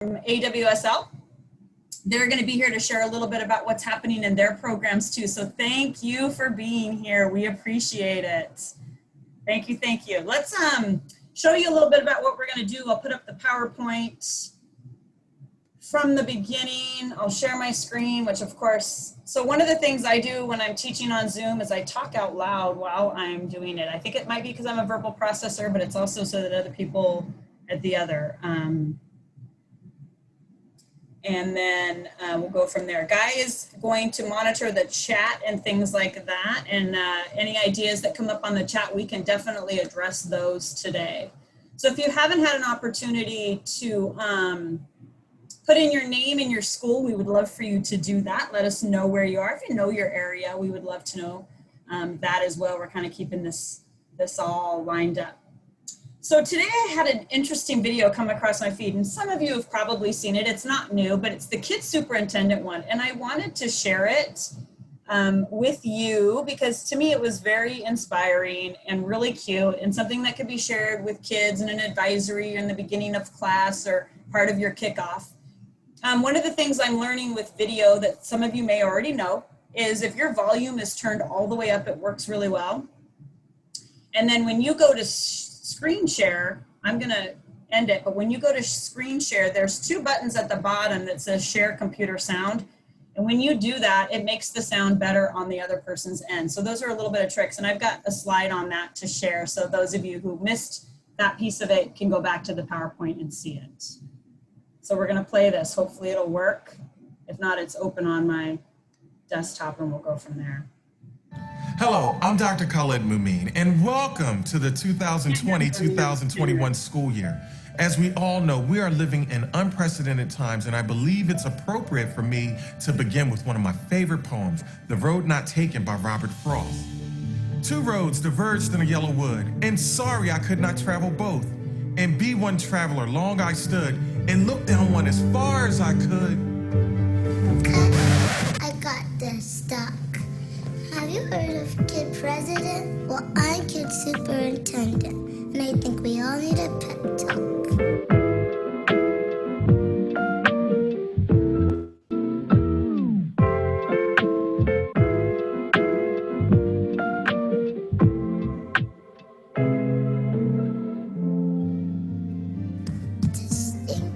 from AWSL. They're going to be here to share a little bit about what's happening in their programs too. So thank you for being here. We appreciate it. Thank you, thank you. Let's show you a little bit about what we're going to do. I'll put up the PowerPoint from the beginning. I'll share my screen, which of course, so one of the things I do when I'm teaching on Zoom is I talk out loud while I'm doing it. I think it might be because I'm a verbal processor, but it's also so that other people at the other. And then we'll go from there. Guy is going to monitor the chat and things like that. And any ideas that come up on the chat, we can definitely address those today. So if you haven't had an opportunity to put in your name and your school, we would love for you to do that. Let us know where you are. If you know your area, we would love to know that as well. We're kind of keeping this all lined up. So today I had an interesting video come across my feed, and some of you have probably seen it. It's not new, but it's the Kids Superintendent one. And I wanted to share it with you because to me it was very inspiring and really cute and something that could be shared with kids in an advisory in the beginning of class or part of your kickoff. One of the things I'm learning with video that some of you may already know is if your volume is turned all the way up, it works really well. And then when you go to screen share, I'm going to end it, but when you go to screen share, there's two buttons at the bottom that says share computer sound. And when you do that, it makes the sound better on the other person's end. So those are a little bit of tricks. And I've got a slide on that to share. So those of you who missed that piece of it can go back to the PowerPoint and see it. So we're going to play this. Hopefully it'll work. If not, it's open on my desktop and we'll go from there. Hello, I'm Dr. Khaled Mumin, and welcome to the 2020-2021 school year. As we all know, we are living in unprecedented times, and I believe it's appropriate for me to begin with one of my favorite poems, The Road Not Taken by Robert Frost. Two roads diverged in a yellow wood, and sorry I could not travel both. And be one traveler, long I stood, and looked down one as far as I could. I got this stuck. Have you heard of Kid President? Well, I'm Kid Superintendent, and I think we all need a pep talk.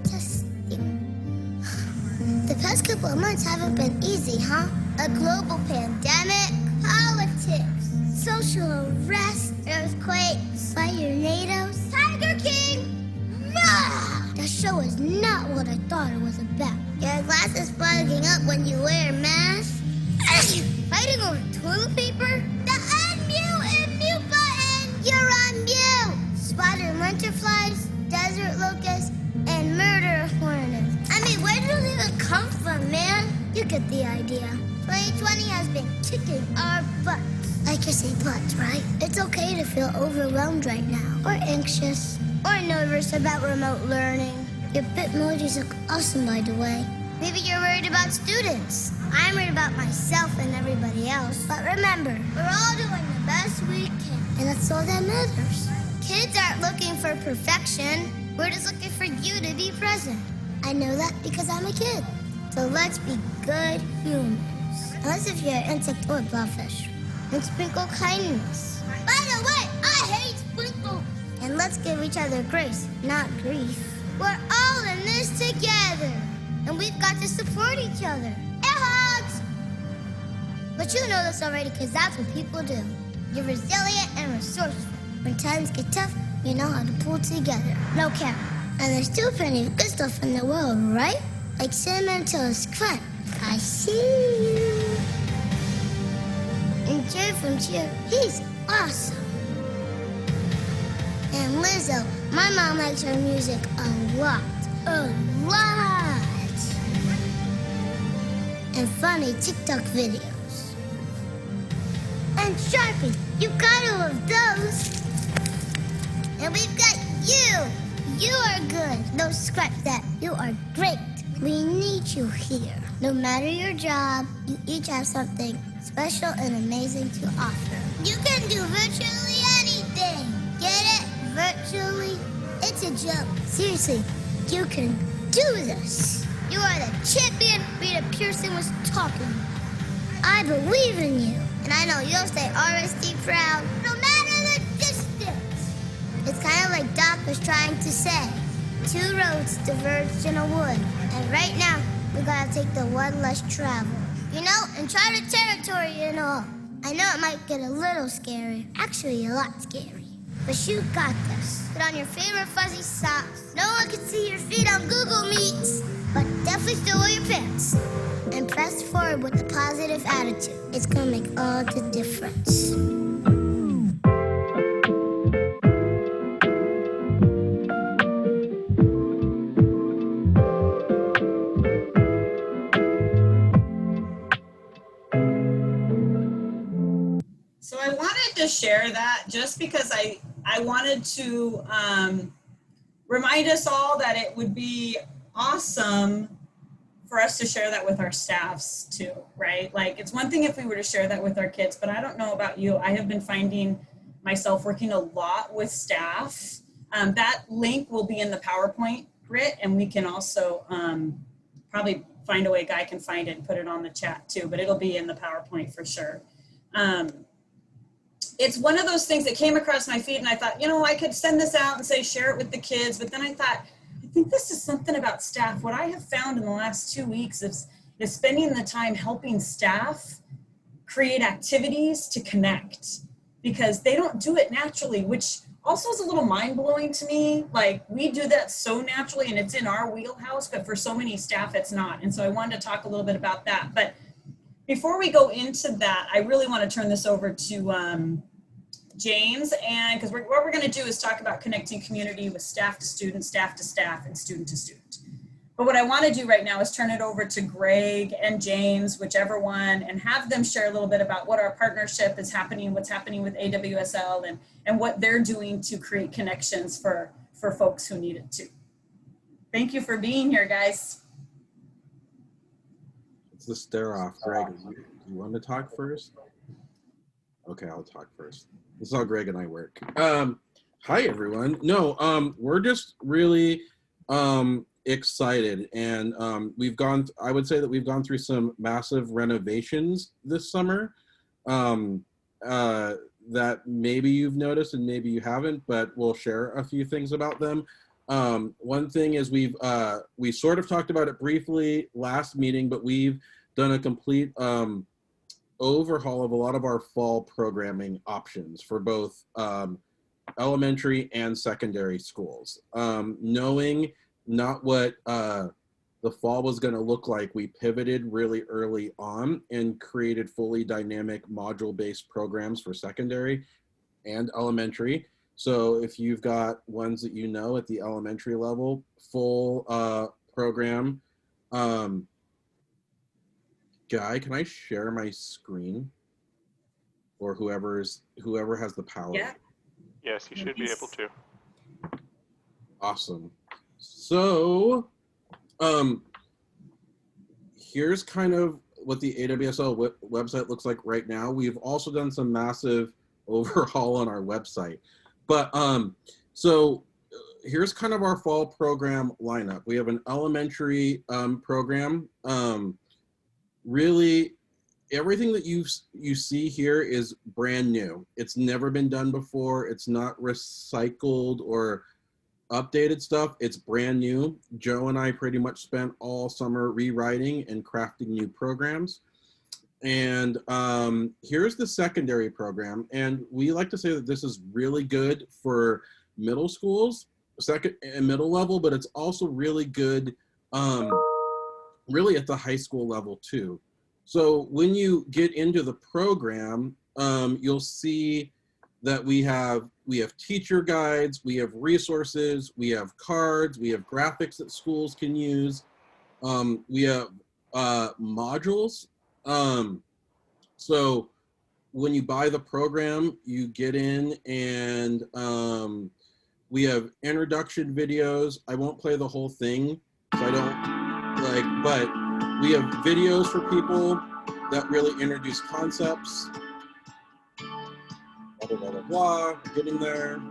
Testing. The past couple of months haven't been easy, huh? A global pandemic, politics, social unrest, earthquakes, firenadoes, Tiger King. That show is not what I thought it was about. Your glasses bugging up when you wear a mask. Fighting over toilet paper. The unmute button. You're on mute. Spotted winter flies, desert locusts, and murder hornets. I mean, where did it even come from, man? You get the idea. 2020 has been kicking our butts. I can say butts, right? It's okay to feel overwhelmed right now, or anxious, or nervous about remote learning. Your Bitmojis look awesome, by the way. Maybe you're worried about students. I'm worried about myself and everybody else. But remember, we're all doing the best we can. And that's all that matters. Kids aren't looking for perfection. We're just looking for you to be present. I know that because I'm a kid. So let's be good humans. Unless if you're an insect or blowfish. And sprinkle kindness. By the way, I hate sprinkles. And let's give each other grace, not grief. We're all in this together. And we've got to support each other. And hugs! But you know this already because that's what people do. You're resilient and resourceful. When times get tough, you know how to pull together. No cap. And there's still plenty of good stuff in the world, right? Like Cinnamon Toast Crunch. I see you. And Jerry from Cheer, he's awesome. And Lizzo, my mom likes her music a lot. A lot. And funny TikTok videos. And Sharpie, you got all of those. And we've got you. You are good. No, scratch that. You are great. We need you here. No matter your job, you each have something special and amazing to offer. You can do virtually anything. Get it? Virtually? It's a joke. Seriously, you can do this. You are the champion Rita Pearson was talking about. I believe in you, and I know you'll stay RSD proud no matter the distance. It's kind of like Doc was trying to say. Two roads diverged in a wood, and right now we gotta take the one less traveled. You know, uncharted territory and all. I know it might get a little scary, actually a lot scary. But you got this. Put on your favorite fuzzy socks. No one can see your feet on Google Meets, but definitely still wear your pants. And press forward with a positive attitude. It's gonna make all the difference. So I wanted to share that just because I wanted to remind us all that it would be awesome for us to share that with our staffs too, right? Like, it's one thing if we were to share that with our kids, but I don't know about you. I have been finding myself working a lot with staff. That link will be in the PowerPoint, Britt, and we can also probably find a way Guy can find it and put it on the chat too, but it'll be in the PowerPoint for sure. It's one of those things that came across my feed and I thought, you know, I could send this out and say, share it with the kids. But then I thought, I think this is something about staff. What I have found in the last 2 weeks is spending the time helping staff create activities to connect, because they don't do it naturally, which also is a little mind blowing to me. Like, we do that so naturally and it's in our wheelhouse, but for so many staff, it's not. And so I wanted to talk a little bit about that. But before we go into that, I really want to turn this over to James, and because what we're going to do is talk about connecting community with staff to student, staff to staff, and student to student. But what I want to do right now is turn it over to Greg and James, whichever one, and have them share a little bit about what our partnership is happening, what's happening with AWSL, and what they're doing to create connections for folks who need it too. Thank you for being here, guys. Let's stare off. Greg, do you want to talk first? Okay, I'll talk first. This is how Greg and I work. Hi, everyone. No, we're just really excited. And I would say that we've gone through some massive renovations this summer that maybe you've noticed and maybe you haven't, but we'll share a few things about them. One thing is we sort of talked about it briefly last meeting, but we've done a complete overhaul of a lot of our fall programming options for both elementary and secondary schools. Knowing not what the fall was going to look like, we pivoted really early on and created fully dynamic module-based programs for secondary and elementary. So if you've got ones that you know at the elementary level, full program. Guy, can I share my screen? Or whoever has the power. Yeah. Yes, you should be able to. Awesome. So here's kind of what the AWSL website looks like right now. We've also done some massive overhaul on our website. But so here's kind of our fall program lineup. We have an elementary program. Really, everything that you see here is brand new. It's never been done before. It's not recycled or updated stuff. It's brand new. Joe and I pretty much spent all summer rewriting and crafting new programs. And here's the secondary program. And we like to say that this is really good for middle schools, second and middle level, but it's also really good really at the high school level too. So when you get into the program, you'll see that we have teacher guides, we have resources, we have cards, we have graphics that schools can use. We have modules. So when you buy the program, you get in and we have introduction videos. I won't play the whole thing, so I don't but we have videos for people that really introduce concepts. Blah, blah, blah, blah, getting there.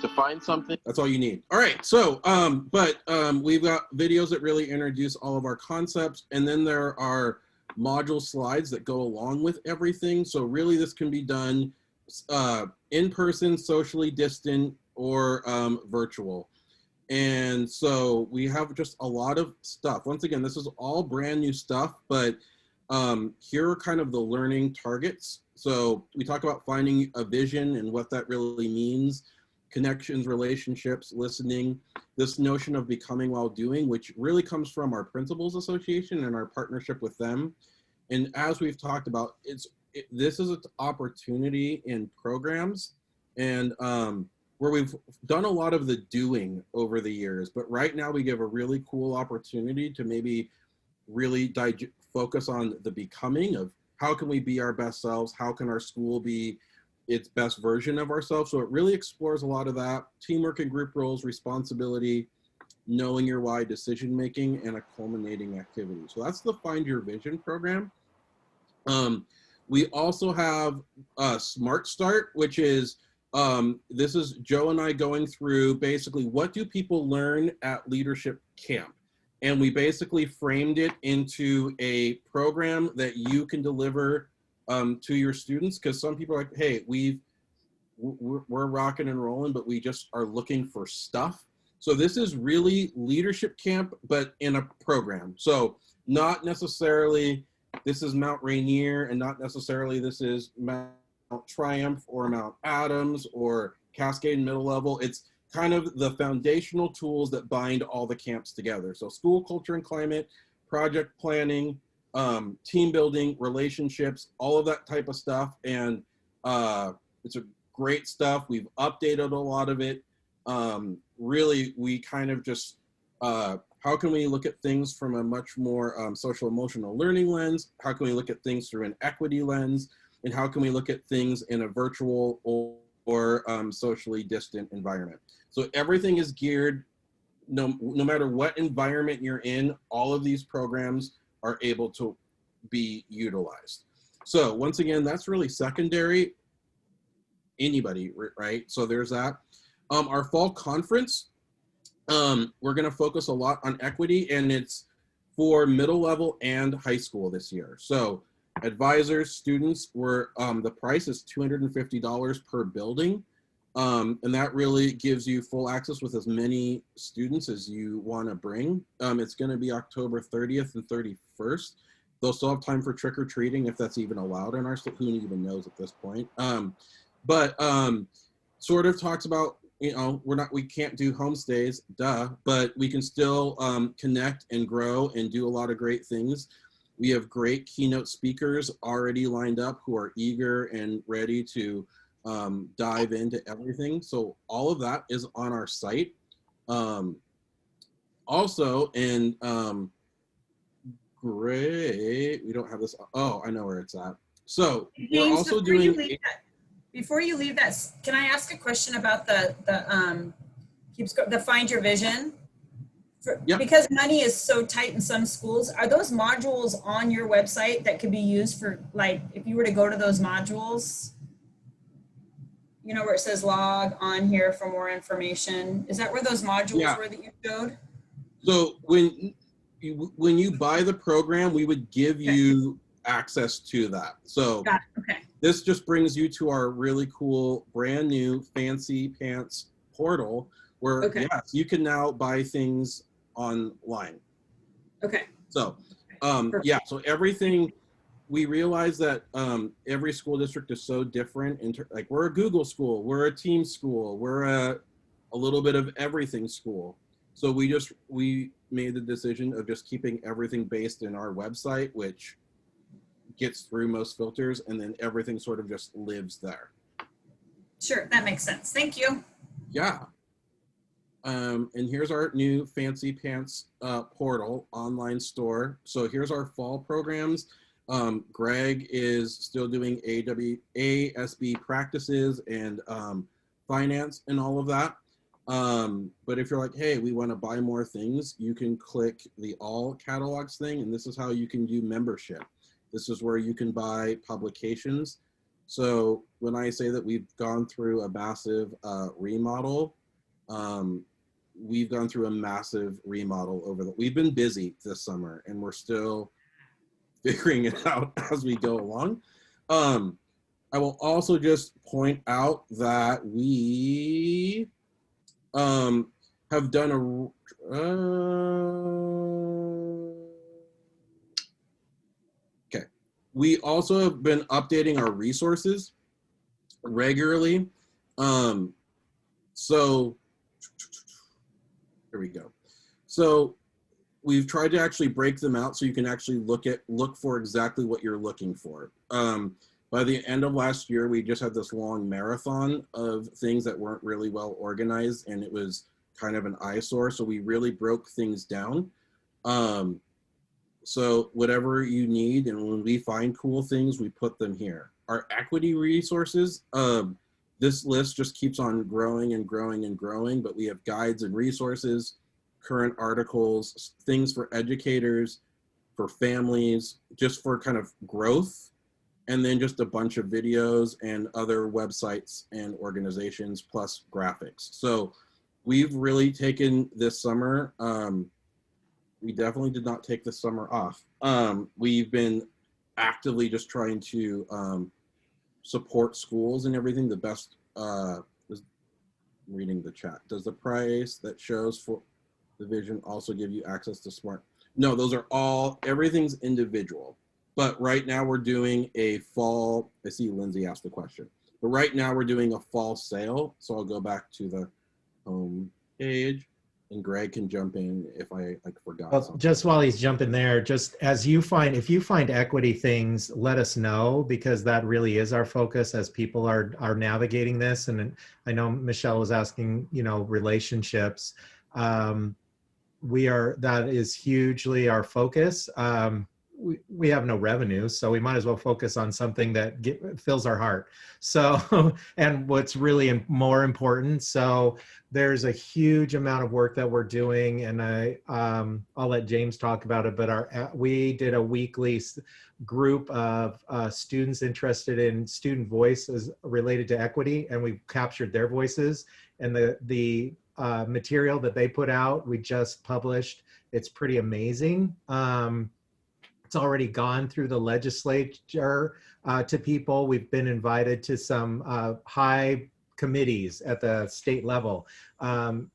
to find something. That's all you need. All right. So, we've got videos that really introduce all of our concepts, and then there are module slides that go along with everything. So really this can be done in person, socially distant, or virtual. And so we have just a lot of stuff. Once again, this is all brand new stuff, but here are kind of the learning targets. So we talk about finding a vision and what that really means, connections, relationships, listening, this notion of becoming while doing, which really comes from our Principals Association and our partnership with them. And as we've talked about, this is an opportunity in programs and where we've done a lot of the doing over the years, but right now we give a really cool opportunity to maybe really focus on the becoming of how can we be our best selves? How can our school be its best version of ourselves? So it really explores a lot of that, teamwork and group roles, responsibility, knowing your why, decision-making, and a culminating activity. So that's the Find Your Vision program. We also have Smart Start, which is, this is Joe and I going through basically what do people learn at leadership camp? And we basically framed it into a program that you can deliver to your students, because some people are like, hey, we're rocking and rolling, but we just are looking for stuff. So this is really leadership camp, but in a program. So not necessarily this is Mount Rainier, and not necessarily this is Mount Triumph or Mount Adams or Cascade Middle Level. It's kind of the foundational tools that bind all the camps together. So school culture and climate, project planning, team building, relationships, all of that type of stuff. And it's a great stuff. We've updated a lot of it. Really, we kind of just, how can we look at things from a much more social emotional learning lens? How can we look at things through an equity lens? And how can we look at things in a virtual or socially distant environment? So everything is geared, no matter what environment you're in, all of these programs are able to be utilized. So once again, that's really secondary, anybody, right? So there's that. Our fall conference, we're gonna focus a lot on equity, and it's for middle level and high school this year. So advisors, students, the price is $250 per building. And that really gives you full access with as many students as you want to bring. It's going to be October 30th and 31st. They'll still have time for trick-or-treating if that's even allowed in our state. Who even knows at this point? Sort of talks about, you know, we can't do homestays, duh, but we can still connect and grow and do a lot of great things. We have great keynote speakers already lined up who are eager and ready to dive into everything. So all of that is on our site. Also, and great, we don't have this. Oh, I know where it's at. So we're also doing. Before you leave that, can I ask a question about the Find Your Vision? Yep. Because money is so tight in some schools, are those modules on your website that could be used for, like, if you were to go to those modules, you know, where it says log on here for more information? Is that where those modules were that you showed? So when you buy the program, we would give you access to that. So this just brings you to our really cool, brand new, fancy pants portal where yes, you can now buy things online. So so everything, we realize that every school district is so different. Like we're a Google school, we're a team school, we're a little bit of everything school. So we made the decision of just keeping everything based in our website, which gets through most filters, and then everything sort of just lives there. Sure, that makes sense. Thank you. Yeah. And here's our new fancy pants portal online store. So here's our fall programs. Greg is still doing ASB practices and finance and all of that. But if you're like, hey, we want to buy more things, you can click the all catalogs thing, and this is how you can do membership. This is where you can buy publications. So when I say that we've gone through a massive remodel, We've gone through a massive remodel we've been busy this summer, and we're still figuring it out as we go along. I will also just point out that we have done okay. We also have been updating our resources regularly. So here we go. So we've tried to actually break them out so you can actually look for exactly what you're looking for. By the end of last year, we just had this long marathon of things that weren't really well organized, and it was kind of an eyesore. So we really broke things down. So whatever you need, and when we find cool things, we put them here. Our equity resources, this list just keeps on growing and growing and growing, but we have guides and resources, current articles, things for educators, for families, just for kind of growth, and then just a bunch of videos and other websites and organizations, plus graphics. So we've really taken this summer, we definitely did not take this summer off. We've been actively just trying to support schools and everything the best. Reading the chat. Does the price that shows for the vision also give you access to smart? No, those are all, everything's individual. But right now we're doing a fall, I see Lindsay asked the question, but right now we're doing a fall sale. So I'll go back to the home page, and Greg can jump in if I forgot something. Just while he's jumping there, just as you find, if you find equity things, let us know, because that really is our focus as people are navigating this. And I know Michelle was asking, relationships. That is hugely our focus. We have no revenue, so we might as well focus on something that fills our heart. So, and what's really more important. So there's a huge amount of work that we're doing, and I'll let James talk about it, but we did a weekly group of students interested in student voices related to equity, and we captured their voices, and the material that they put out, we just published. It's pretty amazing. It's already gone through the legislature to people. We've been invited to some high committees at the state level.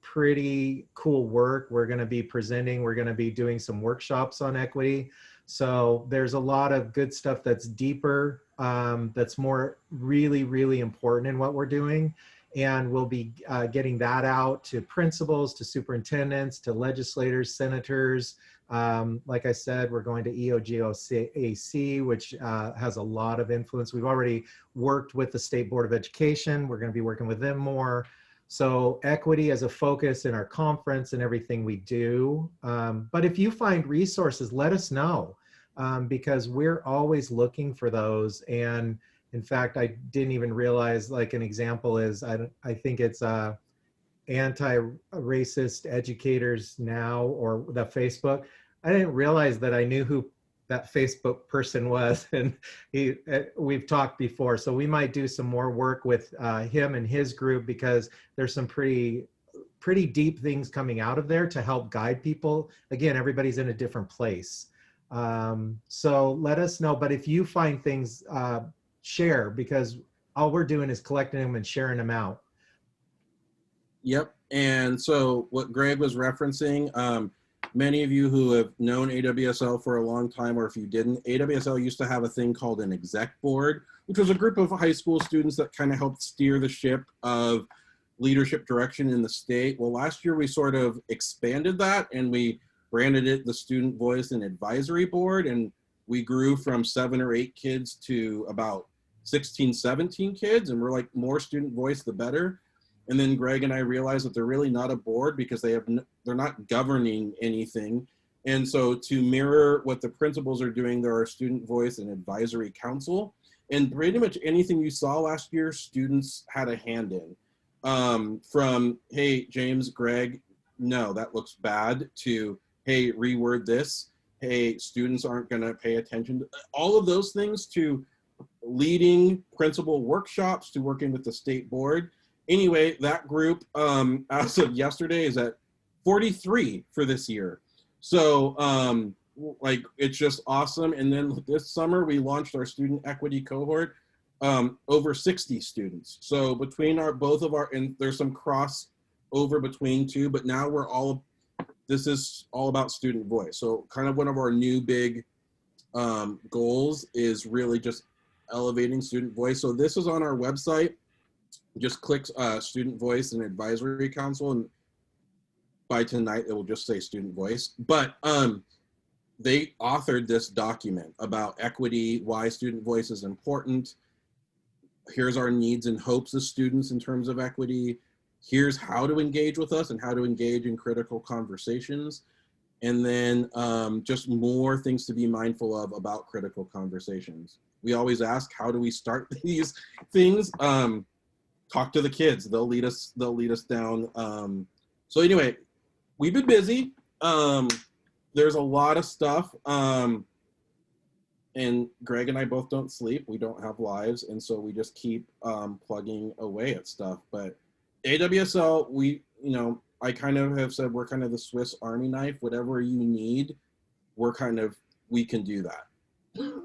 Pretty cool work. We're going to be presenting. We're going to be doing some workshops on equity. So there's a lot of good stuff that's deeper, that's more really, really important in what we're doing. And we'll be getting that out to principals, to superintendents, to legislators, senators. Like I said, we're going to EOGOAC, which has a lot of influence. We've already worked with the State Board of Education. We're going to be working with them more. So equity as a focus in our conference and everything we do. But if you find resources, let us know, because we're always looking for those. And in fact, I didn't even realize, like an example is, I think it's Anti-Racist Educators Now, or the Facebook. I didn't realize that I knew who that Facebook person was, and we've talked before. So we might do some more work with him and his group, because there's some pretty deep things coming out of there to help guide people. Again, everybody's in a different place. So let us know. But if you find things, share, because all we're doing is collecting them and sharing them out. Yep. And so what Greg was referencing, many of you who have known AWSL for a long time, or if you didn't, AWSL used to have a thing called an exec board, which was a group of high school students that kind of helped steer the ship of leadership direction in the state. Well, last year we sort of expanded that, and we branded it the Student Voice and Advisory Board, and we grew from 7 or 8 kids to about 16, 17 kids, and we're like, more student voice, the better. And then Greg and I realized that they're really not a board, because they're not governing anything. And so to mirror what the principals are doing, there are Student Voice and Advisory Council. And pretty much anything you saw last year, students had a hand in. From, hey, James, Greg, no, that looks bad, to, hey, reword this. Hey, students aren't going to pay attention to all of those things, to leading principal workshops, to working with the state board. anyway, that group, as of yesterday, is at 43 for this year. So, like, it's just awesome. And then this summer, we launched our student equity cohort, over 60 students. So between both of our, and there's some cross over between too, but now this is all about student voice. So kind of one of our new big goals is really just elevating student voice. So this is on our website. Just click student voice and advisory council, and by tonight it will just say student voice. But they authored this document about equity, why student voice is important. Here's our needs and hopes as students in terms of equity. Here's how to engage with us and how to engage in critical conversations. And then just more things to be mindful of about critical conversations. We always ask, how do we start these things? Talk to the kids. They'll lead us down. So anyway, we've been busy. There's a lot of stuff. And Greg and I both don't sleep. We don't have lives. And so we just keep plugging away at stuff. But AWSL, I kind of have said we're kind of the Swiss Army knife. Whatever you need, we can do that.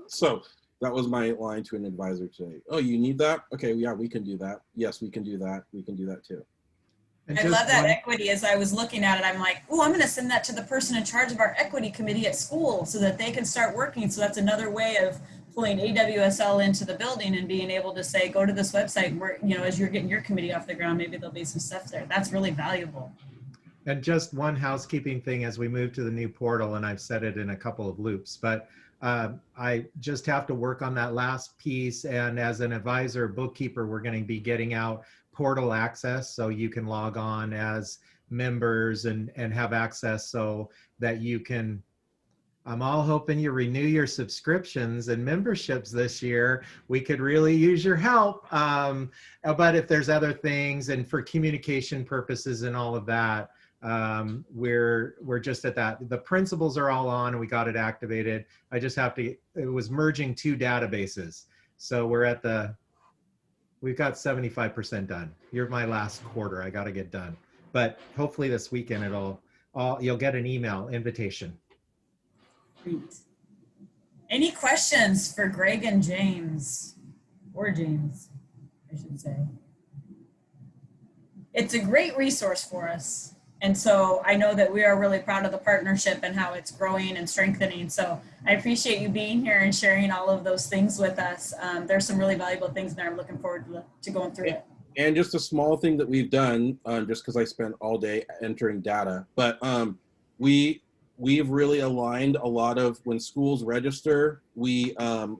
So that was my line to an advisor today. Oh, you need that? Okay, yeah, we can do that. Yes, we can do that. We can do that too. And I just love that one- equity. As I was looking at it, I'm like, oh, I'm going to send that to the person in charge of our equity committee at school so that they can start working. So that's another way of pulling AWSL into the building and being able to say, go to this website where, as you're getting your committee off the ground, maybe there'll be some stuff there. That's really valuable. And just one housekeeping thing as we move to the new portal, and I've said it in a couple of loops, but I just have to work on that last piece. And as an advisor, bookkeeper, we're going to be getting out portal access so you can log on as members and have access so that you can, I'm all hoping you renew your subscriptions and memberships this year. We could really use your help. But if there's other things and for communication purposes and all of that, we're just at that. The principles are all on and we got it activated. I just have to, it was merging two databases. So we've got 75% done. You're my last quarter. I got to get done. But hopefully this weekend you'll get an email invitation. Great. Any questions for Greg and James? Or James, I should say. It's a great resource for us. And so I know that we are really proud of the partnership and how it's growing and strengthening. So I appreciate you being here and sharing all of those things with us. There's some really valuable things there. I'm looking forward to going through it. And just a small thing that we've done, just because I spent all day entering data, but we've really aligned a lot of when schools register, we've now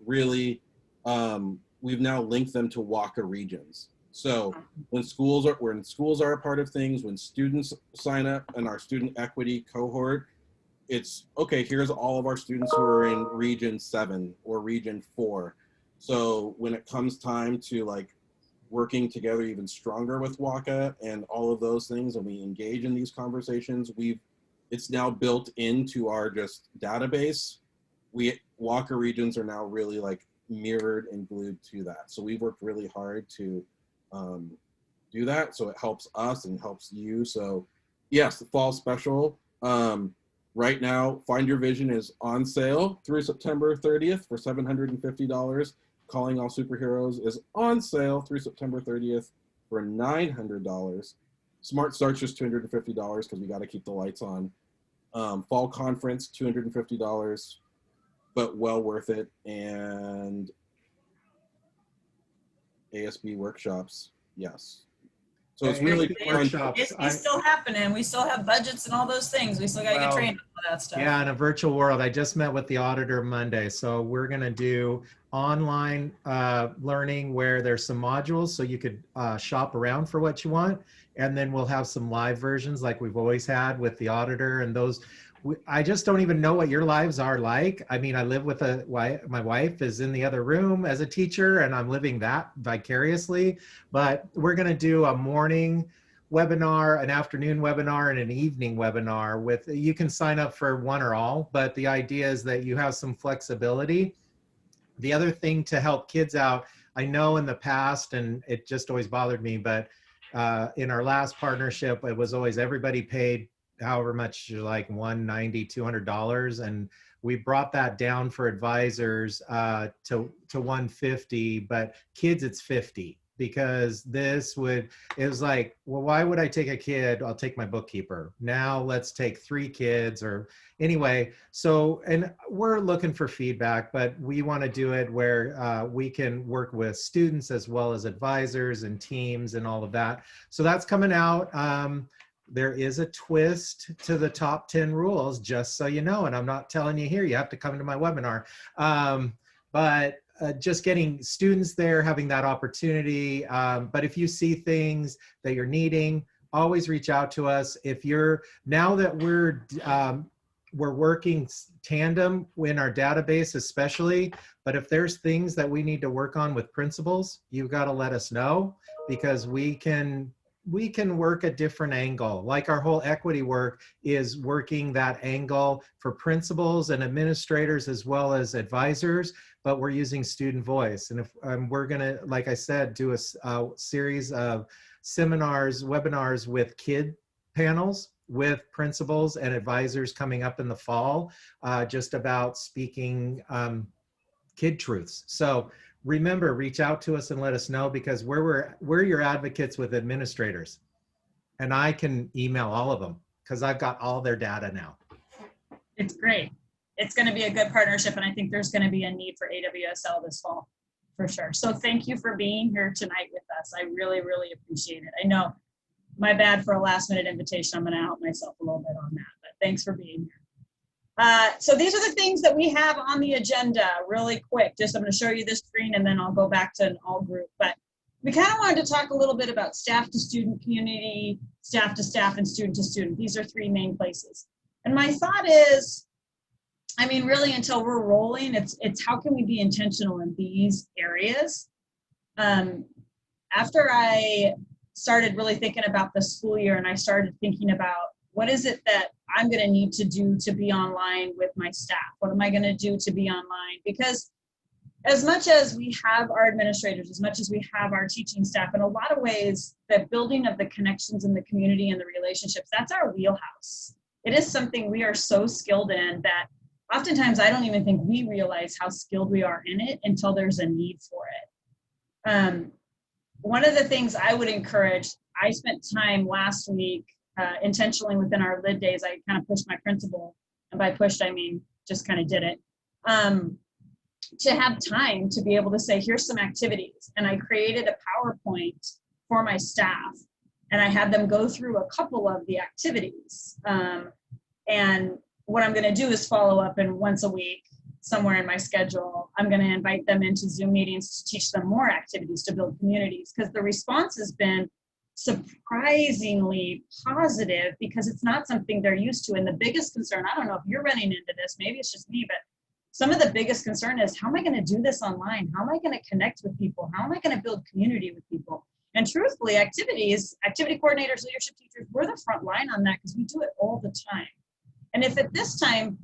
linked them to WACA regions. So when schools are a part of things, when students sign up in our student equity cohort, it's okay, here's all of our students who are in region 7 or region 4. So when it comes time to like working together even stronger with WACA and all of those things, and we engage in these conversations, it's now built into our just database. WACA regions are now really like mirrored and glued to that. So we've worked really hard to do that, so it helps us and helps you. So yes, the fall special right now, Find Your Vision is on sale through September 30th for $750. Calling All Superheroes is on sale through September 30th for $900. Smart Start's just $250 because we got to keep the lights on. Fall Conference, $250, but well worth it. And ASB workshops, yes. So it's really workshops. It's still happening. We still have budgets and all those things. We still got to get trained on all that stuff. Yeah, in a virtual world. I just met with the auditor Monday. So we're going to do online learning where there's some modules so you could shop around for what you want. And then we'll have some live versions like we've always had with the auditor and those. I just don't even know what your lives are like. I mean, I live with my wife is in the other room as a teacher and I'm living that vicariously, but we're going to do a morning webinar, an afternoon webinar, and an evening webinar you can sign up for one or all, but the idea is that you have some flexibility. The other thing to help kids out, I know in the past, and it just always bothered me, but In our last partnership, it was always everybody paid however much, like $190, $200, and we brought that down for advisors to 150, but kids it's 50, because it was like, well, why would I take a kid? I'll take my bookkeeper. Now let's take 3 kids, or anyway. So, and we're looking for feedback, but we want to do it where we can work with students as well as advisors and teams and all of that. So that's coming out. There is a twist to the top 10 rules, just so you know, and I'm not telling you here, you have to come to my webinar. But just getting students there, having that opportunity. But if you see things that you're needing, always reach out to us. Now that we're working tandem in our database especially, but if there's things that we need to work on with principals, you've got to let us know, because we can work a different angle. Like our whole equity work is working that angle for principals and administrators as well as advisors, but we're using student voice. And if we're gonna, like I said, do a series of seminars, webinars with kid panels with principals and advisors coming up in the fall, just about speaking kid truths. So remember, reach out to us and let us know, because we're your advocates with administrators, and I can email all of them because I've got all their data now. It's great. It's going to be a good partnership, and I think there's going to be a need for AWSL this fall for sure. So thank you for being here tonight with us. I really, really appreciate it. I know my bad for a last minute invitation. I'm going to out myself a little bit on that, but thanks for being here. So these are the things that we have on the agenda really quick. I'm going to show you this screen and then I'll go back to an all group. But we kind of wanted to talk a little bit about staff to student community, staff to staff, and student to student. These are 3 main places. And my thought is, I mean, really until we're rolling, it's how can we be intentional in these areas? After I started really thinking about the school year and I started thinking about what is it that I'm going to need to do to be online with my staff? What am I going to do to be online? Because as much as we have our administrators, as much as we have our teaching staff, in a lot of ways, the building of the connections in the community and the relationships, that's our wheelhouse. It is something we are so skilled in that oftentimes I don't even think we realize how skilled we are in it until there's a need for it. One of the things I would encourage, I spent time last week intentionally within our lid days. I kind of pushed my principal, and by pushed I mean just kind of did it, to have time to be able to say, here's some activities. And I created a PowerPoint for my staff, and I had them go through a couple of the activities. And what I'm going to do is follow up, and once a week somewhere in my schedule, I'm going to invite them into Zoom meetings to teach them more activities to build communities, because the response has been surprisingly positive, because it's not something they're used to. And the biggest concern, I don't know if you're running into this, maybe it's just me, but some of the biggest concern is, how am I going to do this online? How am I going to connect with people? How am I going to build community with people? And truthfully, activity coordinators, leadership teachers, we're the front line on that, because we do it all the time. And if at this time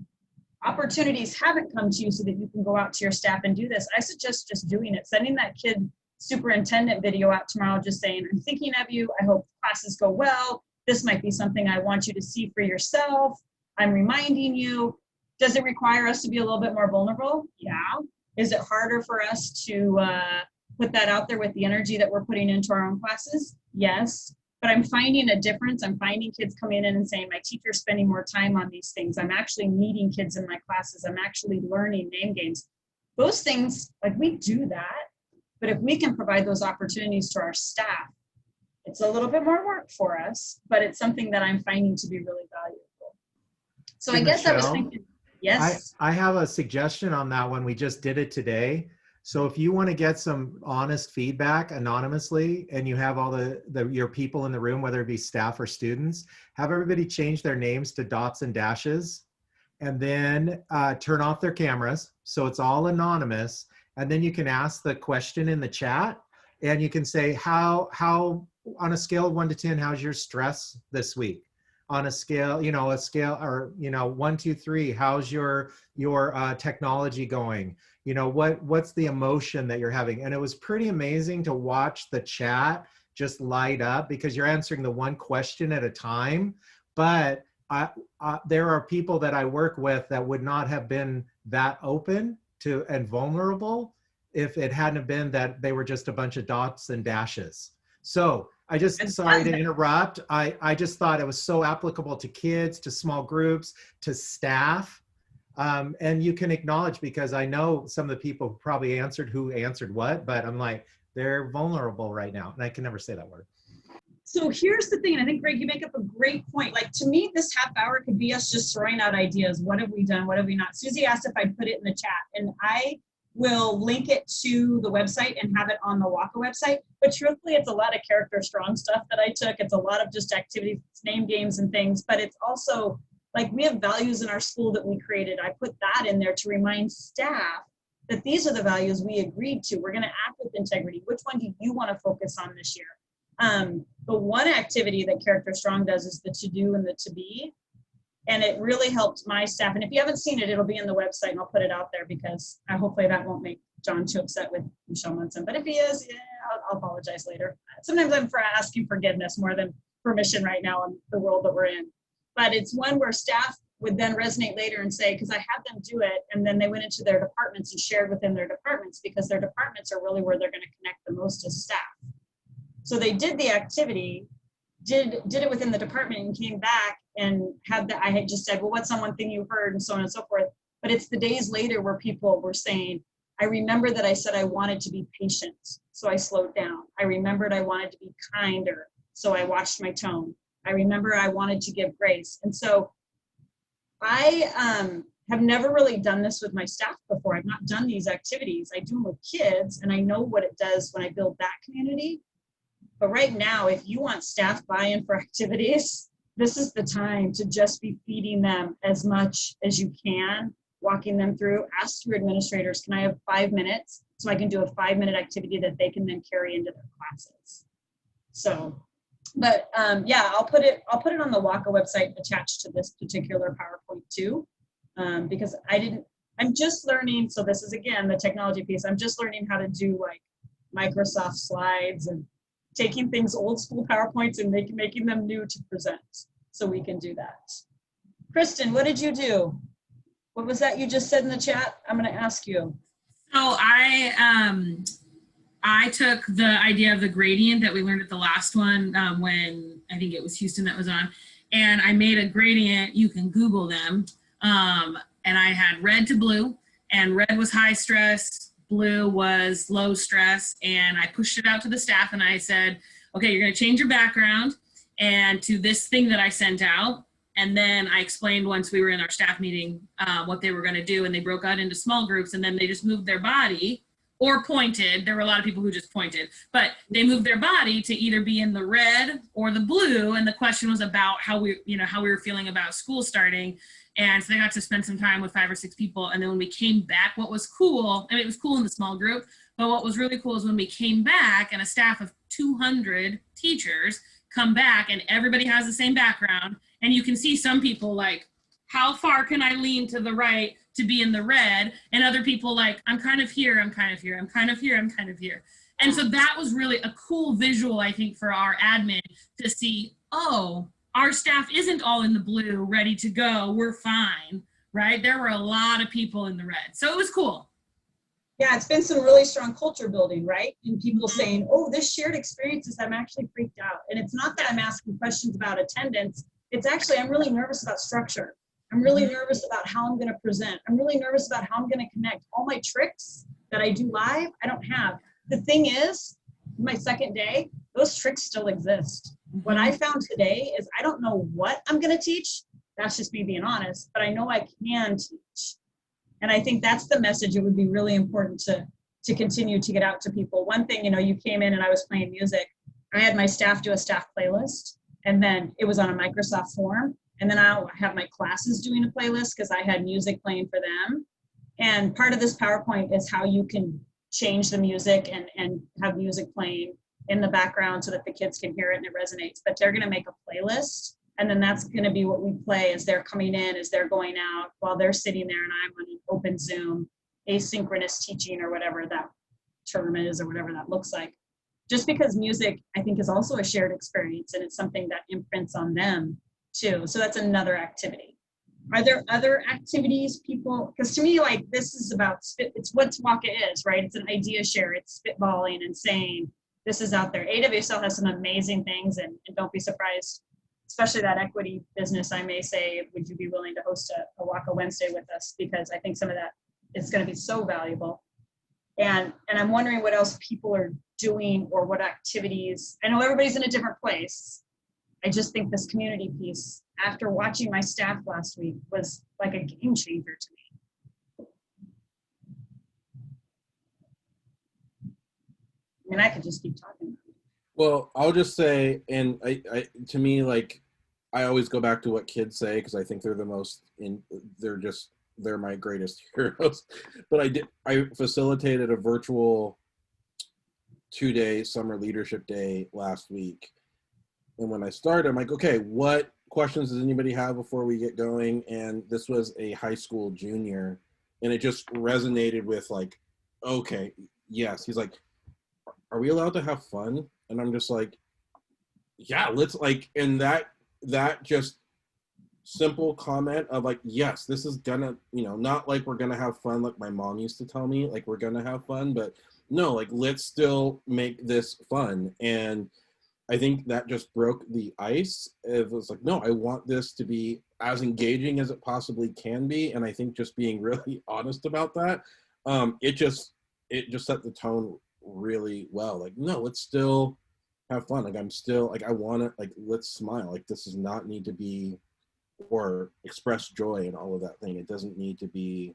opportunities haven't come to you so that you can go out to your staff and do this, I suggest just doing it, sending that kid superintendent video out tomorrow, just saying, I'm thinking of you, I hope classes go well, this might be something I want you to see for yourself, I'm reminding you. Does it require us to be a little bit more vulnerable? Yeah. Is it harder for us to put that out there with the energy that we're putting into our own classes? Yes. But I'm finding a difference. I'm finding kids coming in and saying, my teacher's spending more time on these things. I'm actually meeting kids in my classes. I'm actually learning name games. Those things, like, we do that. But if we can provide those opportunities to our staff, it's a little bit more work for us, but it's something that I'm finding to be really valuable. So I guess I was thinking, yes. I have a suggestion on that one. We just did it today. So if you want to get some honest feedback anonymously, and you have all your people in the room, whether it be staff or students, have everybody change their names to dots and dashes, and then turn off their cameras. So it's all anonymous. And then you can ask the question in the chat, and you can say, how on a scale of 1 to 10, how's your stress this week? On a scale, or 1, 2, 3, how's your technology going? What's the emotion that you're having? And it was pretty amazing to watch the chat just light up because you're answering the one question at a time. But there are people that I work with that would not have been that open to and vulnerable if it hadn't been that they were just a bunch of dots and dashes. So I just, sorry to interrupt. I just thought it was so applicable to kids, to small groups, to staff. And you can acknowledge, because I know some of the people probably answered who answered what, but I'm like, they're vulnerable right now. And I can never say that word. So here's the thing, and I think, Greg, you make up a great point. Like, to me, this half hour could be us just throwing out ideas. What have we done? What have we not? Susie asked if I'd put it in the chat, and I will link it to the website and have it on the WACA website. But truthfully, it's a lot of character strong stuff that I took. It's a lot of just activities, name games and things, but it's also like we have values in our school that we created. I put that in there to remind staff that these are the values we agreed to. We're going to act with integrity. Which one do you want to focus on this year? The one activity that Character Strong does is the to-do and the to-be. And it really helped my staff. And if you haven't seen it, it'll be in the website, and I'll put it out there because hopefully that won't make John too upset with Michelle Munson. But if he is, yeah, I'll apologize later. Sometimes I'm asking forgiveness more than permission right now in the world that we're in. But it's one where staff would then resonate later and say, because I had them do it, and then they went into their departments and shared within their departments, because their departments are really where they're going to connect the most as staff. So they did the activity, did it within the department, and came back and had that. I had just said, well, what's on one thing you heard, and so on and so forth. But it's the days later where people were saying, I remember that I said I wanted to be patient, so I slowed down. I remembered I wanted to be kinder, so I watched my tone. I remember I wanted to give grace. And so I have never really done this with my staff before. I've not done these activities. I do them with kids, and I know what it does when I build that community. But right now, if you want staff buy-in for activities, this is the time to just be feeding them as much as you can, walking them through. Ask your administrators, can I have 5 minutes so I can do a 5-minute activity that they can then carry into their classes? So, but yeah, I'll put it on the WACA website attached to this particular PowerPoint too, because I'm just learning. So this is, again, the technology piece. I'm just learning how to do like Microsoft slides and taking things old school PowerPoints and making them new to present, so we can do that. Kristen, what did you do? What was that you just said in the chat? I'm going to ask you. So I took the idea of the gradient that we learned at the last one, when I think it was Houston that was on, and I made a gradient. You can Google them. And I had red to blue, and red was high stress, blue was low stress, and I pushed it out to the staff and I said, okay, you're going to change your background and to this thing that I sent out. And then I explained, once we were in our staff meeting, what they were going to do, and they broke out into small groups, and then they just moved their body or pointed. There were a lot of people who just pointed, but they moved their body to either be in the red or the blue. And the question was about how we were feeling about school starting. And so they got to spend some time with 5 or 6 people. And then when we came back, what was cool, I mean, it was cool in the small group, but what was really cool is when we came back and a staff of 200 teachers come back and everybody has the same background. And you can see some people like, how far can I lean to the right to be in the red? And other people like, I'm kind of here, I'm kind of here, I'm kind of here, I'm kind of here. And so that was really a cool visual, I think, for our admin to see, oh, our staff isn't all in the blue, ready to go, we're fine, right? There were a lot of people in the red. So it was cool. Yeah, it's been some really strong culture building, right? And people saying, oh, this shared experiences, I'm actually freaked out. And it's not that I'm asking questions about attendance. It's actually, I'm really nervous about structure. I'm really nervous about how I'm going to present. I'm really nervous about how I'm going to connect. All my tricks that I do live, I don't have. The thing is, my second day, those tricks still exist. What I found today is I don't know what I'm going to teach. That's just me being honest, but I know I can teach. And I think that's the message. It would be really important to continue to get out to people. One thing, you came in and I was playing music. I had my staff do a staff playlist, and then it was on a Microsoft form. And then I'll have my classes doing a playlist because I had music playing for them. And part of this PowerPoint is how you can change the music and have music playing in the background so that the kids can hear it and it resonates. But they're going to make a playlist, and then that's going to be what we play as they're coming in, as they're going out, while they're sitting there and I'm on an open Zoom, asynchronous teaching, or whatever that term is, or whatever that looks like. just because music, I think, is also a shared experience, and it's something that imprints on them too. So that's another activity. Are there other activities people, because to me, like, this is about it's what WACA is, right? It's an idea share, it's spitballing and saying, this is out there. AWSL has some amazing things, and don't be surprised, especially that equity business, I may say, would you be willing to host a WACA Wednesday with us? Because I think some of that is going to be so valuable. And I'm wondering what else people are doing, or what activities. I know everybody's in a different place. I just think this community piece, after watching my staff last week, was like a game changer to me. I mean, I could just keep talking. Well, I'll just say, and I to me, like, I always go back to what kids say, because I think they're the most they're my greatest heroes. But I facilitated a virtual 2-day summer leadership day last week. And when I started, I'm like, okay, what questions does anybody have before we get going? And this was a high school junior, and it just resonated with, like, okay, yes. He's like, are we allowed to have fun? And I'm just like, yeah, let's, like, and that just simple comment of, like, yes, this is gonna, not like we're gonna have fun like my mom used to tell me, like, we're gonna have fun, but no, like, let's still make this fun. And I think that just broke the ice. It was like, no, I want this to be as engaging as it possibly can be. And I think just being really honest about that, it just set the tone really well. Like, no, let's still have fun. Like, I'm still, like, I want to, like, let's smile. Like, this does not need to be, or express joy and all of that thing. It doesn't need to be,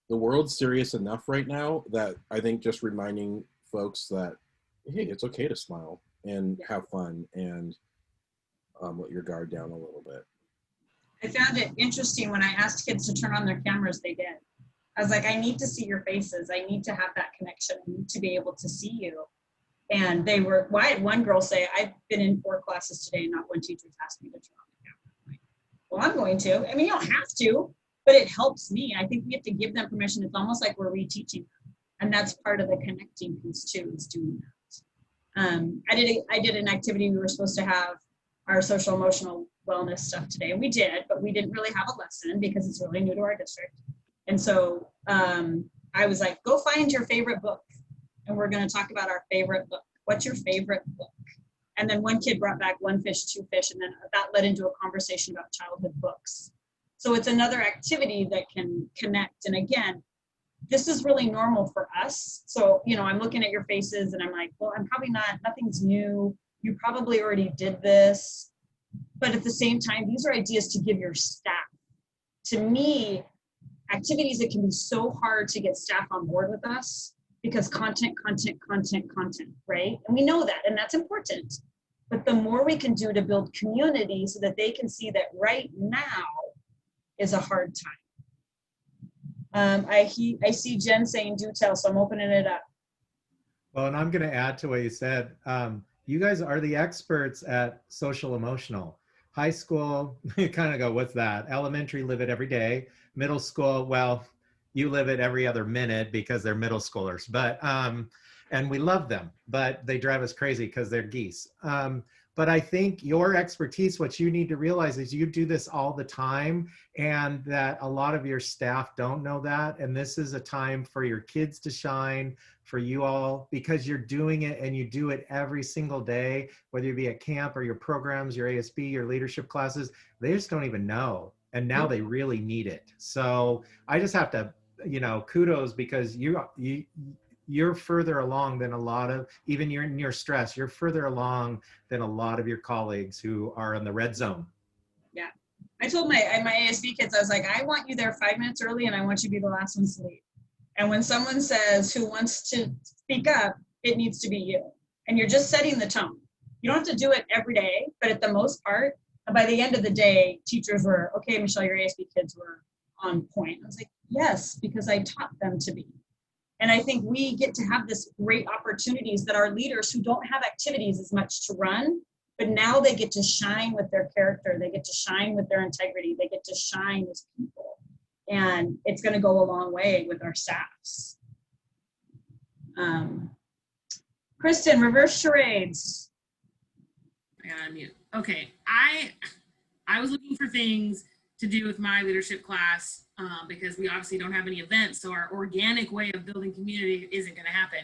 the world's serious enough right now that I think just reminding folks that, hey, it's okay to smile and have fun, and let your guard down a little bit. I found it interesting when I asked kids to turn on their cameras, they did. I was like, I need to see your faces. I need to have that connection. I need to be able to see you. And they were, well, I had one girl say, I've been in 4 classes today and not one teacher's asked me to turn on the camera. I'm like, well, I'm going to. I mean, you don't have to, but it helps me. I think we have to give them permission. It's almost like we're reteaching them. And that's part of the connecting piece too, is doing that. I did an activity. We were supposed to have our social emotional wellness stuff today, and we did, but we didn't really have a lesson because it's really new to our district. And so I was like, go find your favorite book, and we're going to talk about our favorite book. What's your favorite book? And then one kid brought back One Fish, Two Fish, and then that led into a conversation about childhood books. So it's another activity that can connect. And again, this is really normal for us. So, I'm looking at your faces and I'm like, well, I'm probably not, nothing's new. You probably already did this. But at the same time, these are ideas to give your staff. To me, activities that can be so hard to get staff on board with us, because content, right? And we know that, and that's important. But the more we can do to build community so that they can see that right now is a hard time. I see Jen saying do tell, so I'm opening it up. Well, and I'm going to add to what you said. You guys are the experts at social emotional. High school, you kind of go, what's that? Elementary, live it every day. Middle school, well, you live it every other minute because they're middle schoolers. But and we love them, but they drive us crazy because they're geese. But I think your expertise, what you need to realize is you do this all the time, and that a lot of your staff don't know that. And this is a time for your kids to shine, for you all, because you're doing it and you do it every single day, whether you be at camp or your programs, your ASB, your leadership classes, they just don't even know. And now they really need it. So I just have to, kudos, because you're further along than a lot of, even in your stress, you're further along than a lot of your colleagues who are in the red zone. Yeah. I told my ASB kids, I was like, I want you there 5 minutes early and I want you to be the last one to leave. And when someone says who wants to speak up, it needs to be you. And you're just setting the tone. You don't have to do it every day, but at the most part, by the end of the day, teachers were, okay, Michelle, your ASB kids were on point. I was like, yes, because I taught them to be. And I think we get to have this great opportunities that our leaders who don't have activities as much to run, but now they get to shine with their character. They get to shine with their integrity. They get to shine as people. And it's going to go a long way with our staffs. Kristen, reverse charades. I gotta unmute. Okay, I was looking for things to do with my leadership class because we obviously don't have any events, so our organic way of building community isn't going to happen.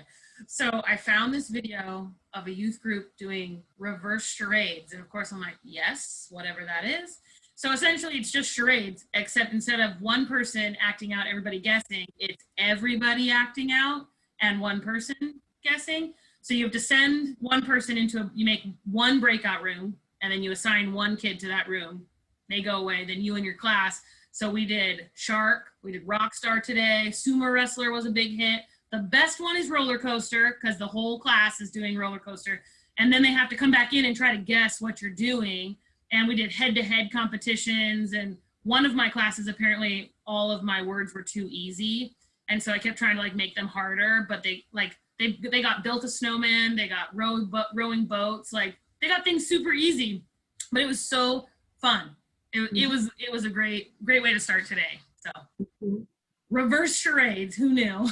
So I found this video of a youth group doing reverse charades, and of course I'm like, yes, whatever that is. So essentially it's just charades, except instead of one person acting out, everybody guessing, it's everybody acting out and one person guessing. So you have to send one person into you make one breakout room, and then you assign one kid to that room. They go away, then you and your class. So we did Shark, we did Rockstar today, Sumo Wrestler was a big hit. The best one is Roller Coaster because the whole class is doing Roller Coaster. And then they have to come back in and try to guess what you're doing. And we did head-to-head competitions. And one of my classes, apparently all of my words were too easy. And so I kept trying to like make them harder, but they got built a snowman, they got rowing boats, like they got things super easy, but it was so fun. It was a great way to start today. So reverse charades, who knew?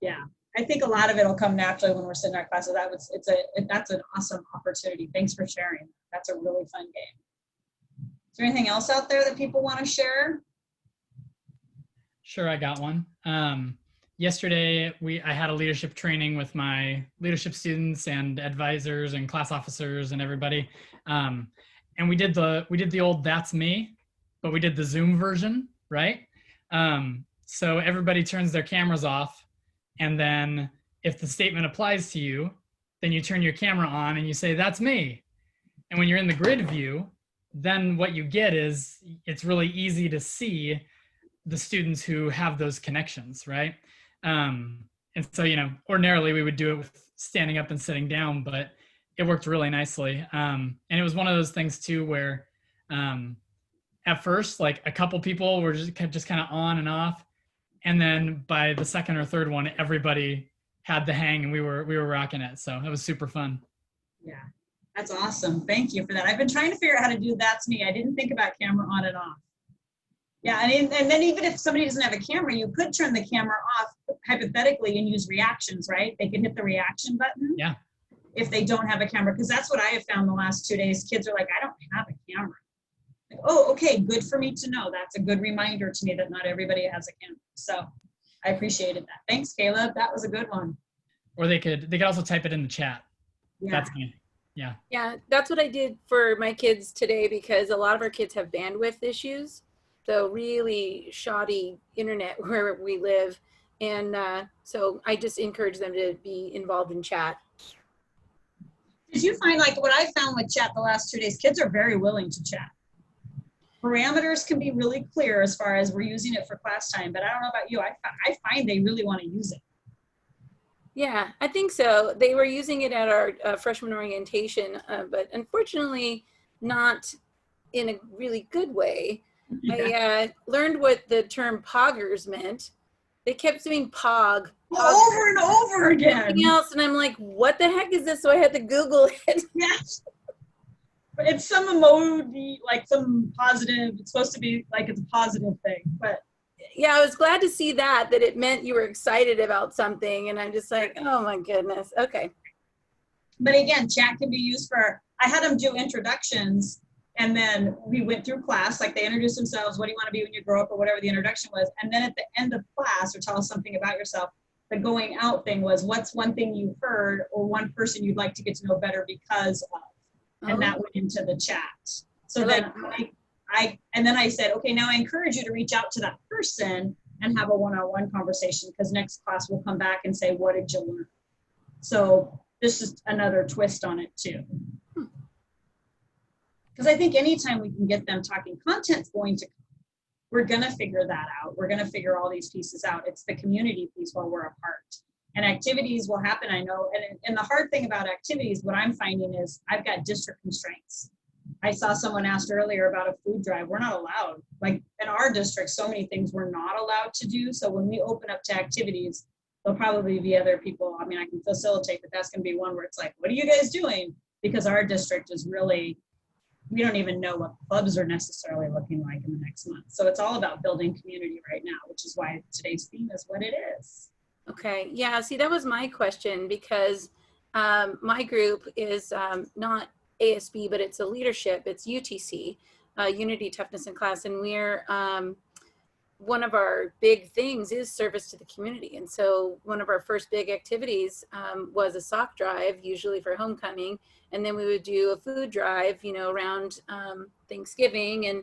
Yeah, I think a lot of it will come naturally when we're sitting in our classes. That's an awesome opportunity. Thanks for sharing. That's a really fun game. Is there anything else out there that people want to share? Sure, I got one. Yesterday, I had a leadership training with my leadership students and advisors and class officers and everybody. And we did the old "that's me," but we did the Zoom version, right? So everybody turns their cameras off, and then if the statement applies to you, then you turn your camera on and you say, "That's me." And when you're in the grid view, then what you get is it's really easy to see the students who have those connections, right? And so, ordinarily we would do it with standing up and sitting down, but it worked really nicely. And it was one of those things too, where at first, like a couple people were just kind of on and off. And then by the second or third one, everybody had the hang and we were rocking it. So it was super fun. Yeah, that's awesome. Thank you for that. I've been trying to figure out how to do "that's me." I didn't think about camera on and off. Yeah, and then even if somebody doesn't have a camera, you could turn the camera off hypothetically and use reactions, right? They can hit the reaction button. Yeah. If they don't have a camera, because that's what I have found the last 2 days. Kids are like, I don't have a camera. Like, oh, okay, good for me to know. That's a good reminder to me that not everybody has a camera. So I appreciated that. Thanks, Caleb. That was a good one. Or they could also type it in the chat. Yeah. That's me. Yeah. Yeah, that's what I did for my kids today because a lot of our kids have bandwidth issues. So really shoddy internet where we live. And so I just encourage them to be involved in chat. Did you find, like what I found with chat the last 2 days, kids are very willing to chat. Parameters can be really clear as far as we're using it for class time, but I don't know about you. I find they really want to use it. Yeah, I think so. They were using it at our freshman orientation, but unfortunately not in a really good way. Yeah. I learned what the term poggers meant. They kept doing pog over and over again. Something else, and I'm like, what the heck is this? So I had to Google it. Yes. But it's some emoji, like some positive. It's supposed to be like it's a positive thing, but yeah, I was glad to see that it meant you were excited about something, and I'm just like, oh my goodness. Okay. But again, chat can be used for. I had them do introductions. And then we went through class, like they introduced themselves, what do you want to be when you grow up, or whatever the introduction was. And then at the end of class, or tell us something about yourself, the going out thing was, what's one thing you heard or one person you'd like to get to know better because of? And that went into the chat. So then I said, okay, now I encourage you to reach out to that person and have a one-on-one conversation, because next class we'll come back and say, what did you learn? So this is another twist on it too. Because I think anytime we can get them talking, content's going to come. We're going to figure that out. We're going to figure all these pieces out. It's the community piece while we're apart. And activities will happen, I know. And the hard thing about activities, what I'm finding is I've got district constraints. I saw someone asked earlier about a food drive. We're not allowed. Like in our district, so many things we're not allowed to do. So when we open up to activities, there'll probably be other people. I mean, I can facilitate, but that's going to be one where it's like, what are you guys doing? Because our district is really, we don't even know what clubs are necessarily looking like in the next month. So it's all about building community right now, which is why today's theme is what it is. Okay, yeah, see, that was my question because my group is not ASB, but it's a leadership, it's UTC, Unity Toughness in Class, and we're, one of our big things is service to the community. And so one of our first big activities was a sock drive, usually for homecoming. And then we would do a food drive, you know, around Thanksgiving. And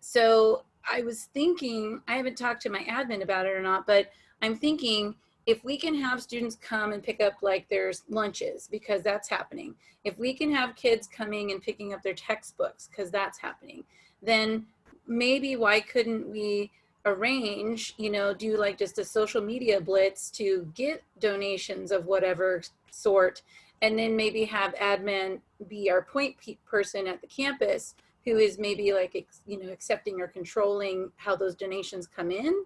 so I was thinking, I haven't talked to my admin about it or not, but I'm thinking if we can have students come and pick up like their lunches, because that's happening. If we can have kids coming and picking up their textbooks, because that's happening, then maybe why couldn't we arrange, you know, do like just a social media blitz to get donations of whatever sort, and then maybe have admin be our point person at the campus who is maybe like, you know, accepting or controlling how those donations come in.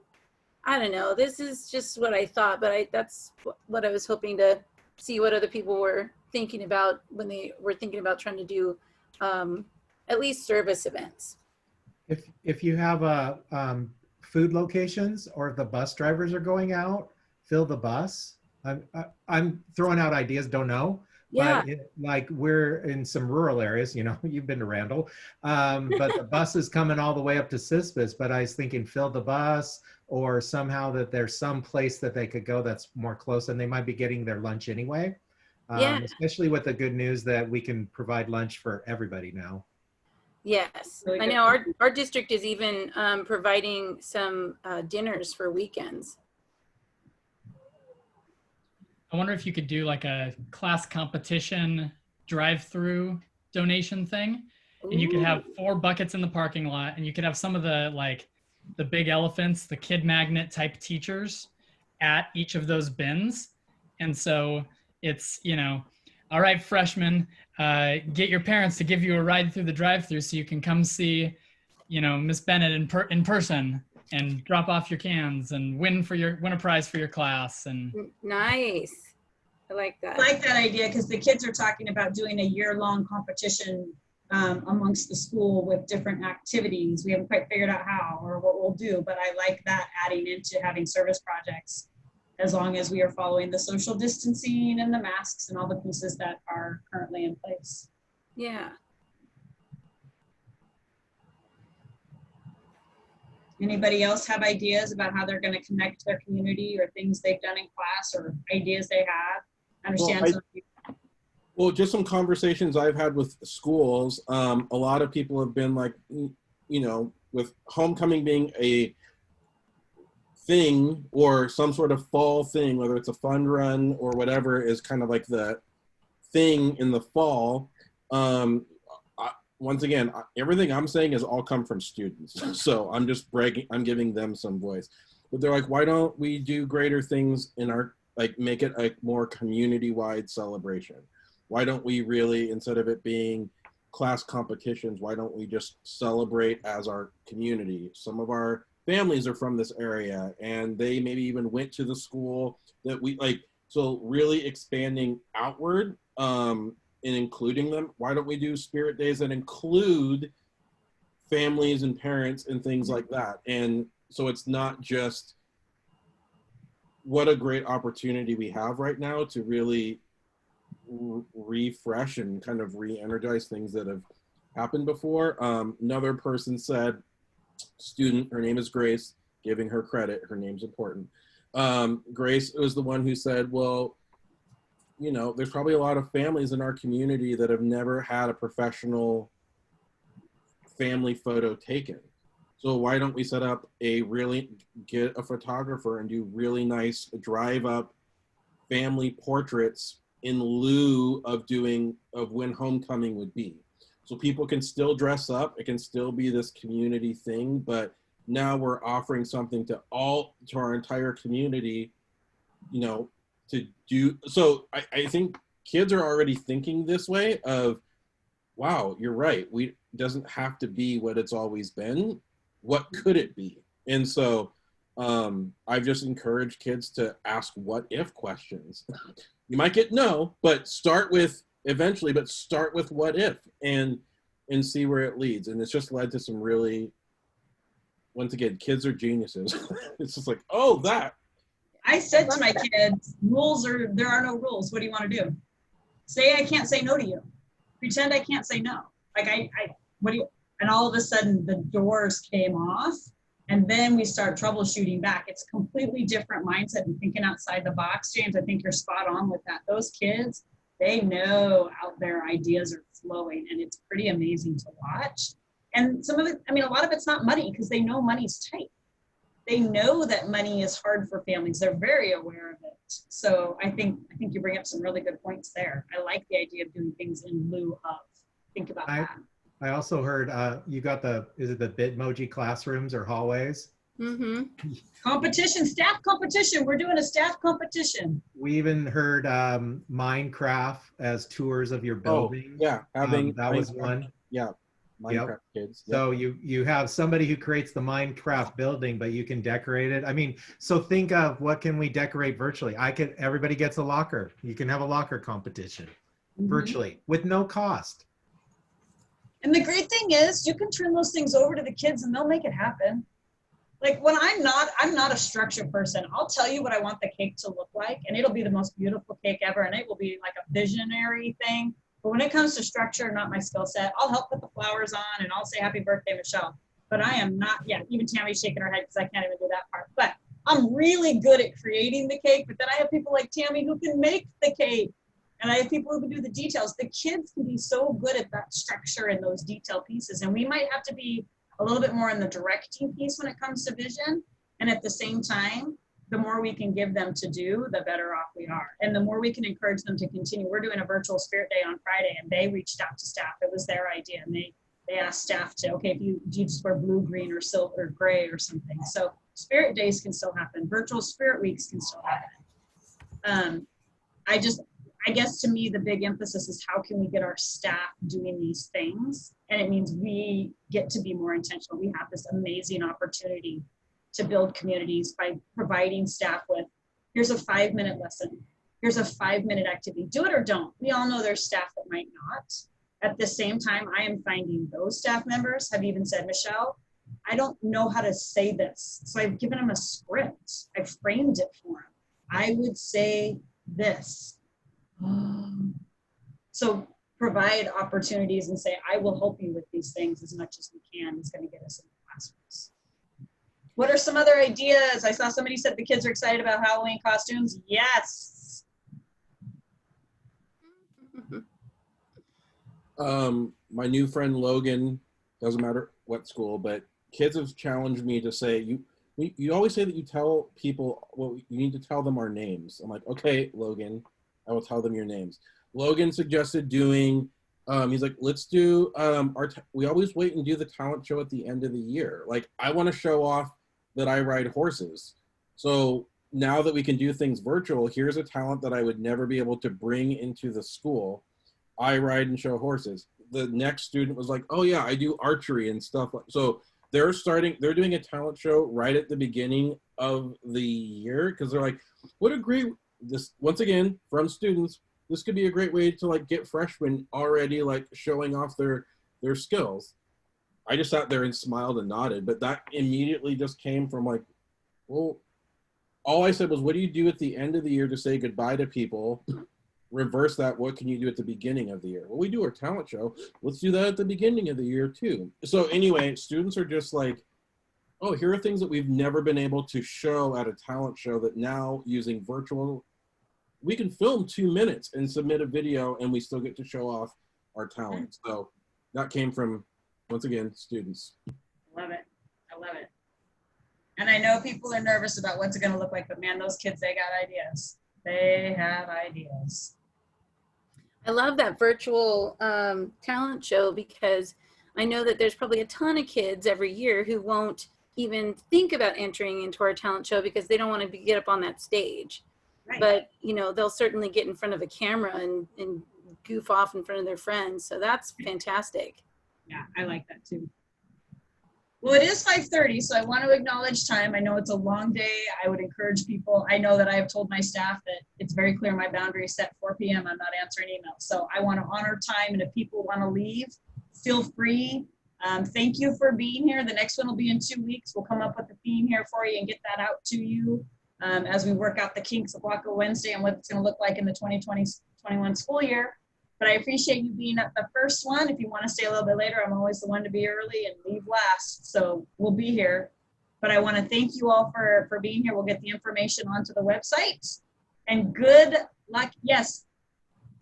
I don't know. This is just what I thought, but that's what I was hoping to see what other people were thinking about when they were thinking about trying to do at least service events. If you have food locations, or if the bus drivers are going out, fill the bus. I'm throwing out ideas, don't know. Yeah. But like we're in some rural areas, you know, you've been to Randall, but the bus is coming all the way up to Sispus. But I was thinking fill the bus, or somehow that there's some place that they could go that's more close, and they might be getting their lunch anyway. Yeah. Especially with the good news that we can provide lunch for everybody now. Yes, Really I good know our district is even providing some dinners for weekends. I wonder if you could do like a class competition drive-through donation thing. And you could have 4 buckets in the parking lot, and you could have some of the like the big elephants, the kid magnet type teachers at each of those bins. And so it's, you know, all right, freshmen, get your parents to give you a ride through the drive-through so you can come see, you know, Miss Bennett in person and drop off your cans and win a prize for your class. And Nice. I like that. I like that idea because the kids are talking about doing a year-long competition amongst the school with different activities. We haven't quite figured out how or what we'll do, but I like that adding into having service projects as long as we are following the social distancing and the masks and all the pieces that are currently in place. Yeah. Anybody else have ideas about how they're going to connect to their community or things they've done in class or ideas they have? Well, just some conversations I've had with schools. A lot of people have been like, you know, with homecoming being a thing or some sort of fall thing, whether it's a fun run or whatever is kind of like the thing in the fall. Once again, everything I'm saying has all come from students. So I'm just I'm giving them some voice. But they're like, why don't we do greater things in our, like make it a more community-wide celebration? Why don't we really, instead of it being class competitions, why don't we just celebrate as our community? Some of our families are from this area and they maybe even went to the school that we like. So really expanding outward and including them. Why don't we do spirit days that include families and parents and things like that? And so it's not just, what a great opportunity we have right now to really refresh and kind of re-energize things that have happened before. Another person said, student, her name is Grace, giving her credit, her name's important. Grace was the one who said, well, you know, there's probably a lot of families in our community that have never had a professional family photo taken. So why don't we set up get a photographer and do really nice drive up family portraits in lieu of when homecoming would be. So people can still dress up, it can still be this community thing, but now we're offering something to our entire community, you know, to do. So I think kids are already thinking this way of, wow, you're right. It doesn't have to be what it's always been. What could it be? And so I've just encouraged kids to ask what if questions. You might get no, but start with what if and see where it leads. And it's just led to some really, once again, kids are geniuses. It's just like, oh, that. I said to my kids, there are no rules. What do you want to do? Say I can't say no to you. Pretend I can't say no. Like what do you, and all of a sudden the doors came off, and then we start troubleshooting back. It's a completely different mindset and thinking outside the box, James. I think you're spot on with that. Those kids, they know out there ideas are flowing, and it's pretty amazing to watch. And some of it, I mean, a lot of it's not money because they know money's tight. They know that money is hard for families. They're very aware of it. So I think you bring up some really good points there. I like the idea of doing things in lieu of. Think about that. I also heard you got is it the Bitmoji classrooms or hallways? Mm-hmm. Competition, staff competition. We're doing a staff competition. We even heard Minecraft as tours of your building. Oh, yeah, having that was one. Yeah, Minecraft kids. Yep. So you have somebody who creates the Minecraft building, but you can decorate it. I mean, so think of what can we decorate virtually? Everybody gets a locker. You can have a locker competition virtually with no cost. And the great thing is you can turn those things over to the kids and they'll make it happen. Like when I'm not a structure person. I'll tell you what I want the cake to look like, and it'll be the most beautiful cake ever, and it will be like a visionary thing. But when it comes to structure, not my skill set. I'll help put the flowers on and I'll say happy birthday, Michelle. But I am not, even Tammy's shaking her head because I can't even do that part. But I'm really good at creating the cake, but then I have people like Tammy who can make the cake. And I have people who can do the details. The kids can be so good at that structure and those detail pieces. And we might have to be a little bit more in the directing piece when it comes to vision. And at the same time, the more we can give them to do, the better off we are. And the more we can encourage them to continue. We're doing a virtual Spirit Day on Friday, and they reached out to staff. It was their idea. And they asked staff to, okay, if you just wear blue, green, or silver, or gray or something. So Spirit Days can still happen. Virtual Spirit Weeks can still happen. I guess to me, the big emphasis is how can we get our staff doing these things? And it means we get to be more intentional. We have this amazing opportunity to build communities by providing staff with, here's a 5-minute lesson. Here's a 5-minute activity. Do it or don't. We all know there's staff that might not. At the same time, I am finding those staff members have even said, Michelle, I don't know how to say this. So I've given them a script. I've framed it for them. I would say this. So provide opportunities and say, I will help you with these things as much as we can. It's going to get us in the classrooms. What are some other ideas? I saw somebody said the kids are excited about Halloween costumes. Yes. My new friend Logan, doesn't matter what school, but kids have challenged me to say, you always say that you tell people, well, you need to tell them our names. I'm like, okay, Logan, I will tell them your names. Logan suggested doing, he's like, let's do, we always wait and do the talent show at the end of the year. Like, I want to show off that I ride horses. So now that we can do things virtual, here's a talent that I would never be able to bring into the school. I ride and show horses. The next student was like, oh yeah, I do archery and stuff. So they're doing a talent show right at the beginning of the year because they're like, what a great, this, once again, from students, this could be a great way to like get freshmen already like showing off their skills. I just sat there and smiled and nodded, but that immediately just came from like, well, all I said was, what do you do at the end of the year to say goodbye to people? Reverse that, what can you do at the beginning of the year? Well, we do our talent show. Let's do that at the beginning of the year too. So anyway, students are just like, oh, here are things that we've never been able to show at a talent show that now using virtual, we can film 2 minutes and submit a video and we still get to show off our talent. So that came from, once again, students. Love it. I love it. And I know people are nervous about what's it going to look like, but man, those kids, they got ideas. They have ideas. I love that virtual talent show because I know that there's probably a ton of kids every year who won't even think about entering into our talent show because they don't want to get up on that stage. Right. But, you know, they'll certainly get in front of a camera and goof off in front of their friends. So that's fantastic. Yeah, I like that too. Well, it is 5:30, so I want to acknowledge time. I know it's a long day. I would encourage people. I know that I have told my staff that it's very clear my boundary is set 4 p.m. I'm not answering emails. So I want to honor time, and if people want to leave, feel free. Thank you for being here. The next one will be in 2 weeks. We'll come up with a theme here for you and get that out to you. as we work out the kinks of WACA Wednesday and what it's going to look like in the 2020-21 school year. But I appreciate you being at the first one. If you want to stay a little bit later, I'm always the one to be early and leave last. So we'll be here. But I want to thank you all for being here. We'll get the information onto the website. And good luck. Yes,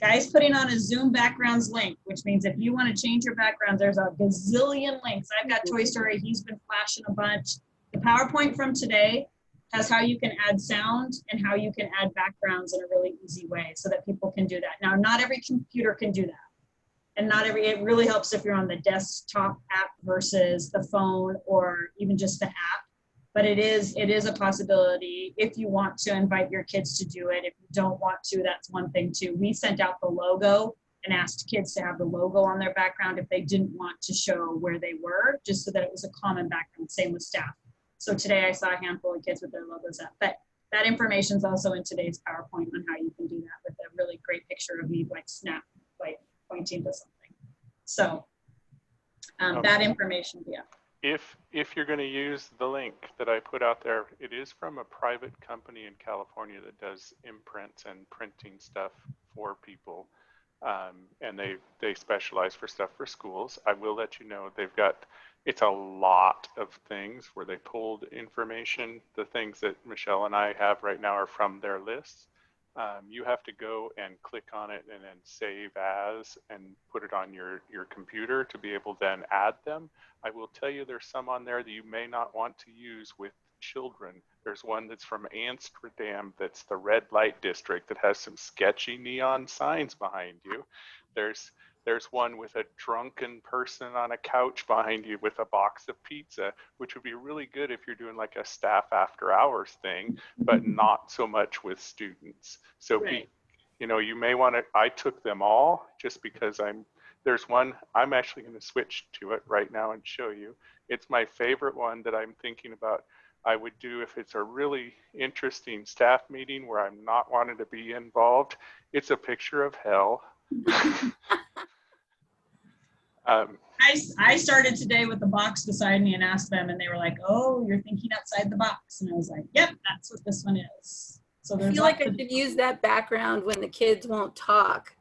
guys, putting on a Zoom backgrounds link, which means if you want to change your background, there's a gazillion links. I've got Toy Story. He's been flashing a bunch. The PowerPoint from today has how you can add sound and how you can add backgrounds in a really easy way so that people can do that. Now, not every computer can do that. And it really helps if you're on the desktop app versus the phone or even just the app. But it is a possibility if you want to invite your kids to do it. If you don't want to, that's one thing too. We sent out the logo and asked kids to have the logo on their background if they didn't want to show where they were, just so that it was a common background, same with staff. So today I saw a handful of kids with their logos up. But that information is also in today's PowerPoint on how you can do that with a really great picture of me pointing to something. So that information, yeah. If you're going to use the link that I put out there, it is from a private company in California that does imprints and printing stuff for people, and they specialize for stuff for schools. I will let you know it's a lot of things where they pulled information. The things that Michelle and I have right now are from their lists. You have to go and click on it and then save as and put it on your computer to be able to then add them. I will tell you there's some on there that you may not want to use with children. There's one that's from Amsterdam that's the red light district that has some sketchy neon signs behind you. There's one with a drunken person on a couch behind you with a box of pizza, which would be really good if you're doing like a staff after hours thing, but not so much with students. So, right. You may want to, I took them all just because there's one, I'm actually going to switch to it right now and show you. It's my favorite one that I'm thinking about. I would do if it's a really interesting staff meeting where I'm not wanting to be involved. It's a picture of hell. I started today with the box beside me and asked them, and they were like, "Oh, you're thinking outside the box," and I was like, "Yep, that's what this one is." So I feel like I should use that background when the kids won't talk,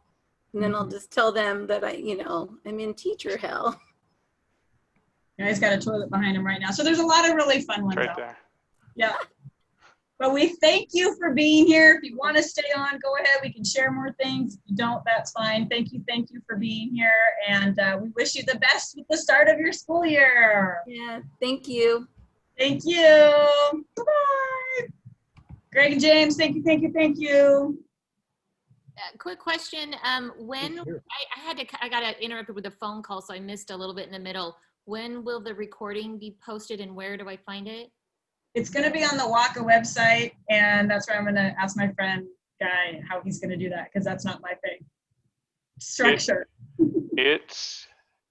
and then I'll just tell them that I'm in teacher hell. Guy's got a toilet behind him right now, so there's a lot of really fun ones right out there. Yeah. But we thank you for being here. If you want to stay on, go ahead. We can share more things. If you don't, that's fine. Thank you for being here. And we wish you the best with the start of your school year. Yeah, thank you. Thank you. Bye-bye. Greg and James, thank you. Quick question. When I got interrupted with a phone call, so I missed a little bit in the middle. When will the recording be posted and where do I find it? It's going to be on the WACA website, and that's where I'm going to ask my friend Guy how he's going to do that, because that's not my thing. Structure.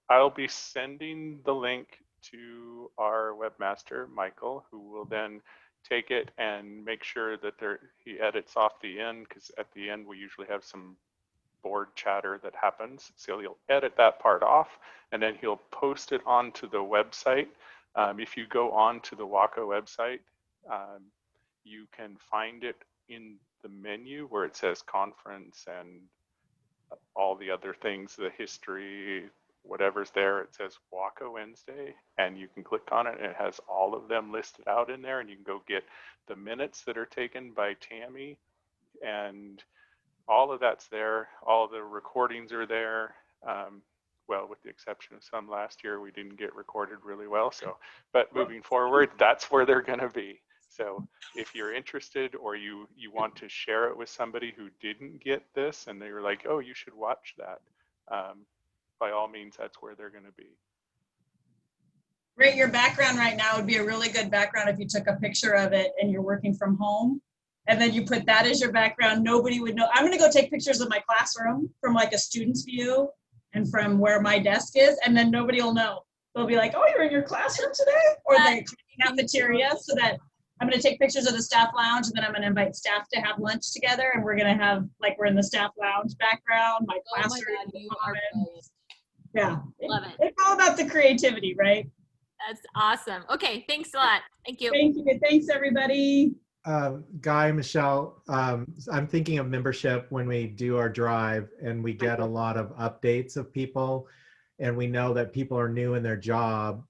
I'll be sending the link to our webmaster, Michael, who will then take it and make sure that he edits off the end, because at the end we usually have some board chatter that happens. So he'll edit that part off, and then he'll post it onto the website. If you go on to the WACA website, you can find it in the menu where it says conference and all the other things, the history, whatever's there. It says WACA Wednesday, and you can click on it, and it has all of them listed out in there, and you can go get the minutes that are taken by Tammy, and all of that's there. All the recordings are there. Well, with the exception of some last year, we didn't get recorded really well. So, but moving forward, that's where they're going to be. So if you're interested, or you want to share it with somebody who didn't get this and they were like, oh, you should watch that, by all means, that's where they're going to be. Right, your background right now would be a really good background if you took a picture of it and you're working from home, and then you put that as your background. Nobody would know. I'm going to go take pictures of my classroom from like a student's view and from where my desk is, and then nobody will know. They'll be like, oh, you're in your classroom today? Or the cafeteria, so that I'm gonna take pictures of the staff lounge, and then I'm gonna invite staff to have lunch together, and we're gonna have, like, we're in the staff lounge background, my classroom. Oh my God, you are brilliant. Yeah. Love it. It's all about the creativity, right? That's awesome. Okay, thanks a lot. Thank you. Thank you. Thanks, everybody. Guy, Michelle, I'm thinking of membership when we do our drive and we get a lot of updates of people, and we know that people are new in their job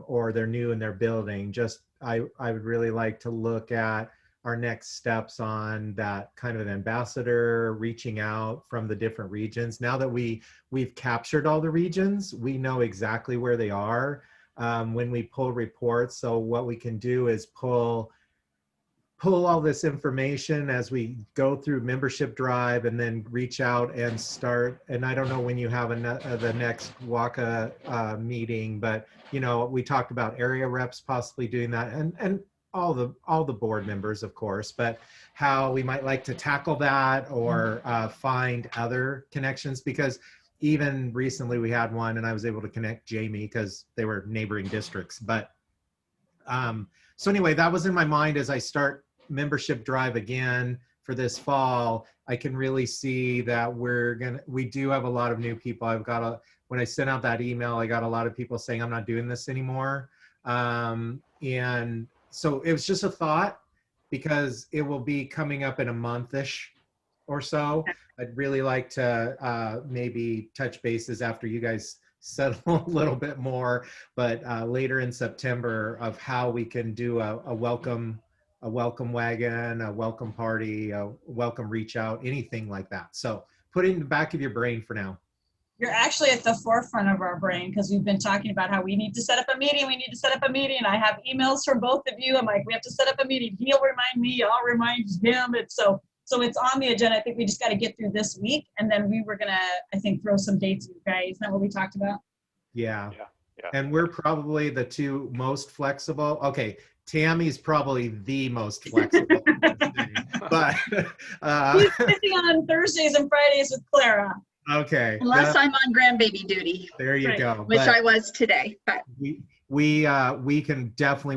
or they're new in their building. I would really like to look at our next steps on that kind of an ambassador reaching out from the different regions. Now that we've captured all the regions, we know exactly where they are when we pull reports. So what we can do is pull all this information as we go through membership drive and then reach out and start. And I don't know when you have the next WACA meeting, but you know, we talked about area reps possibly doing that, and all the board members, of course, but how we might like to tackle that or find other connections, because even recently we had one and I was able to connect Jamie because they were neighboring districts. But so anyway, that was in my mind as I start membership drive again for this fall. I can really see that we do have a lot of new people. When I sent out that email, I got a lot of people saying I'm not doing this anymore. And so it was just a thought, because it will be coming up in a month-ish or so. I'd really like to maybe touch bases after you guys settle a little bit more, but later in September, of how we can do a welcome wagon, a welcome party, a welcome reach out, anything like that. So put it in the back of your brain for now. You're actually at the forefront of our brain, because we've been talking about how we need to set up a meeting. I have emails from both of you. I'm like, we have to set up a meeting. He'll remind me, I'll remind him. So it's on the agenda. I think we just got to get through this week, and then we were gonna, I think, throw some dates, you guys. Isn't that what we talked about? Yeah. Yeah. And we're probably the two most flexible. Okay, Tammy's probably the most flexible. But He's busy on Thursdays and Fridays with Clara. Okay. Unless I'm on grandbaby duty. There you Right. go. Which But I was today. But we can definitely